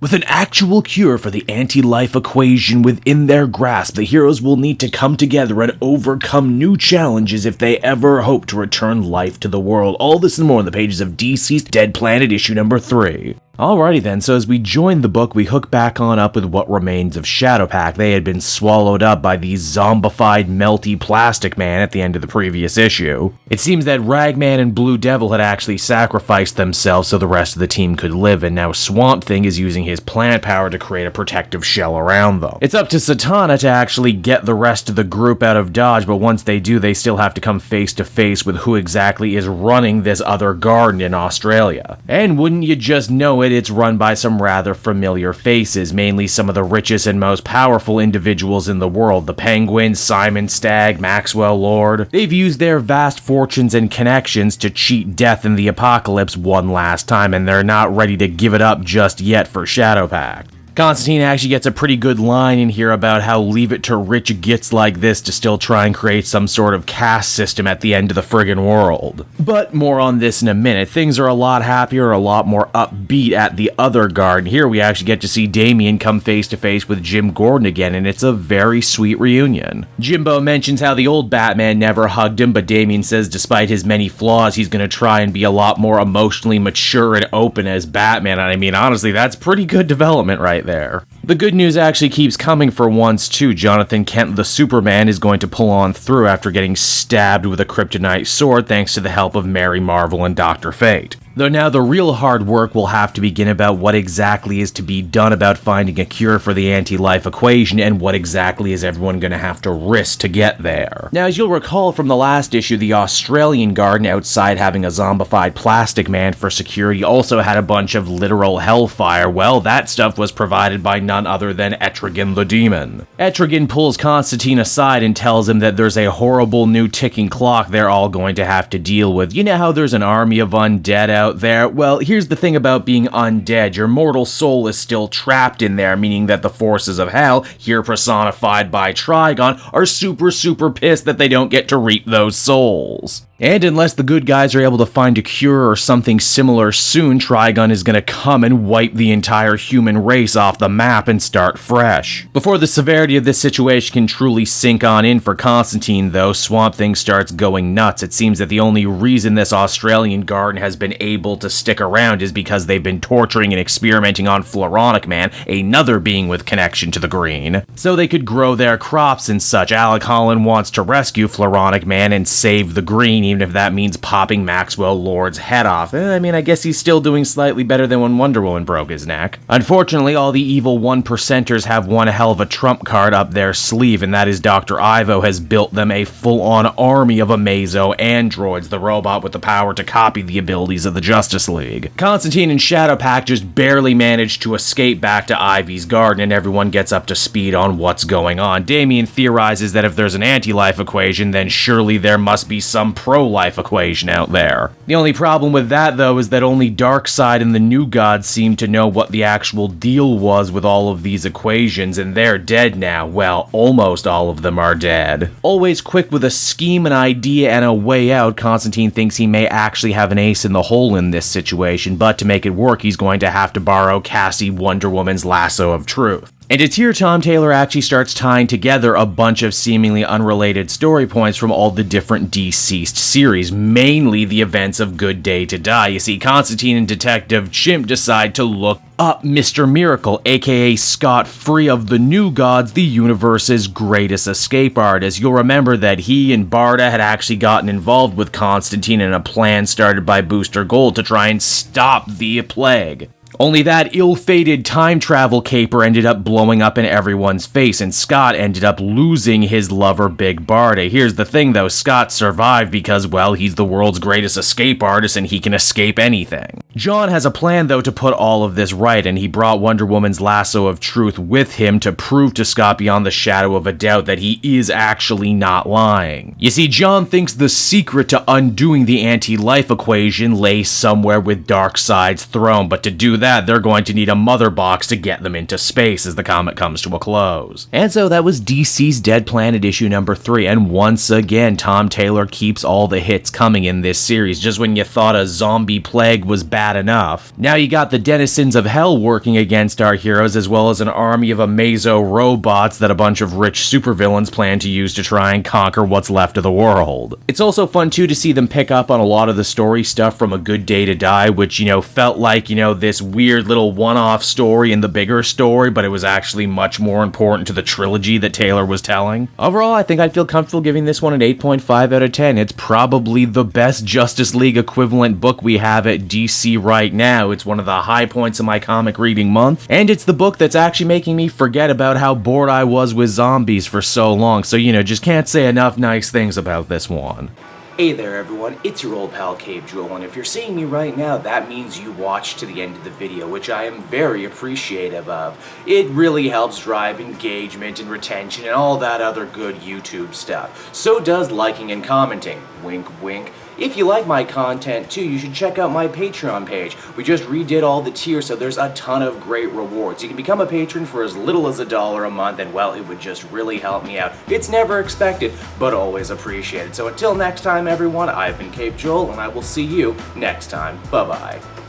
With an actual cure for the anti-life equation within their grasp, the heroes will need to come together and overcome new challenges if they ever hope to return life to the world. All this and more in the pages of Dceased Dead Planet issue number 3. Alrighty then, so as we join the book, we hook back on up with what remains of Shadowpact. They had been swallowed up by the zombified, melty Plastic Man at the end of the previous issue. It seems that Ragman and Blue Devil had actually sacrificed themselves so the rest of the team could live, and now Swamp Thing is using his plant power to create a protective shell around them. It's up to Satana to actually get the rest of the group out of Dodge, but once they do, they still have to come face to face with who exactly is running this other garden in Australia. And wouldn't you just know it, it's run by some rather familiar faces, mainly some of the richest and most powerful individuals in the world. The Penguin, Simon Stagg, Maxwell Lord. They've used their vast fortunes and connections to cheat death in the apocalypse one last time, and they're not ready to give it up just yet for Shadowpact. Constantine actually gets a pretty good line in here about how leave it to rich gits like this to still try and create some sort of caste system at the end of the friggin' world. But more on this in a minute. Things are a lot happier, a lot more upbeat at the other garden. Here we actually get to see Damian come face to face with Jim Gordon again, and it's a very sweet reunion. Jimbo mentions how the old Batman never hugged him, but Damian says despite his many flaws, he's gonna try and be a lot more emotionally mature and open as Batman. And I mean, honestly, that's pretty good development right there. The good news actually keeps coming for once too. Jonathan Kent the Superman is going to pull on through after getting stabbed with a kryptonite sword thanks to the help of Mary Marvel and Dr. Fate. Though now the real hard work will have to begin about what exactly is to be done about finding a cure for the anti-life equation and what exactly is everyone going to have to risk to get there. Now, as you'll recall from the last issue, the Australian garden, outside having a zombified Plastic Man for security, also had a bunch of literal hellfire. Well, that stuff was provided by none other than Trigon the Demon. Trigon pulls Constantine aside and tells him that there's a horrible new ticking clock they're all going to have to deal with. You know how there's an army of undead out there? Well, here's the thing about being undead. Your mortal soul is still trapped in there, meaning that the forces of hell, here personified by Trigon, are super pissed that they don't get to reap those souls. And unless the good guys are able to find a cure or something similar soon, Trigon is gonna come and wipe the entire human race off the map and start fresh. Before the severity of this situation can truly sink on in for Constantine, though, Swamp Thing starts going nuts. It seems that the only reason this Australian garden has been able to stick around is because they've been torturing and experimenting on Floronic Man, another being with connection to the green, so they could grow their crops and such. Alec Holland wants to rescue Floronic Man and save the green, even if that means popping Maxwell Lord's head off. I mean, I guess he's still doing slightly better than when Wonder Woman broke his neck. Unfortunately, all the evil 1%ers have one hell of a trump card up their sleeve, and that is Dr. Ivo has built them a full-on army of Amazo androids, the robot with the power to copy the abilities of the Justice League. Constantine and Shadowpact just barely managed to escape back to Ivy's garden, and everyone gets up to speed on what's going on. Damian theorizes that if there's an anti-life equation, then surely there must be some pro-life equation out there. The only problem with that, though, is that only Darkseid and the New Gods seem to know what the actual deal was with all of these equations, and they're dead now. Well, almost all of them are dead. Always quick with a scheme, an idea, and a way out, Constantine thinks he may actually have an ace in the hole in this situation, but to make it work, he's going to have to borrow Cassie Wonder Woman's lasso of truth. And it's here Tom Taylor actually starts tying together a bunch of seemingly unrelated story points from all the different Dceased series, mainly the events of Good Day to Die. You see, Constantine and Detective Chimp decide to look up Mr. Miracle, aka Scott Free of the New Gods, the universe's greatest escape artist. You'll remember that he and Barda had actually gotten involved with Constantine in a plan started by Booster Gold to try and stop the plague. Only that ill-fated time travel caper ended up blowing up in everyone's face, and Scott ended up losing his lover Big Barda. Here's the thing though, Scott survived because, well, he's the world's greatest escape artist and he can escape anything. John has a plan though to put all of this right, and he brought Wonder Woman's lasso of truth with him to prove to Scott beyond the shadow of a doubt that he is actually not lying. You see, John thinks the secret to undoing the anti-life equation lay somewhere with Darkseid's throne, but to do that, that, they're going to need a mother box to get them into space as the comic comes to a close. And so that was Dceased Dead Planet issue number 3, and once again, Tom Taylor keeps all the hits coming in this series, just when you thought a zombie plague was bad enough. Now you got the denizens of hell working against our heroes, as well as an army of Amazo robots that a bunch of rich supervillains plan to use to try and conquer what's left of the world. It's also fun too to see them pick up on a lot of the story stuff from A Good Day to Die, which, felt like, this weird little one-off story in the bigger story, but it was actually much more important to the trilogy that Taylor was telling. Overall, I think I'd feel comfortable giving this one an 8.5 out of 10. It's probably the best Justice League equivalent book we have at DC right now. It's one of the high points of my comic reading month, and it's the book that's actually making me forget about how bored I was with zombies for so long, so just can't say enough nice things about this one. Hey there everyone, it's your old pal Cave Jewel, and if you're seeing me right now, that means you watched to the end of the video, which I am very appreciative of. It really helps drive engagement and retention and all that other good YouTube stuff. So does liking and commenting. Wink wink. If you like my content too, you should check out my Patreon page. We just redid all the tiers, so there's a ton of great rewards. You can become a patron for as little as $1 a month, and well, it would just really help me out. It's never expected, but always appreciated. So until next time everyone, I've been Cave Joel, and I will see you next time. Bye-bye.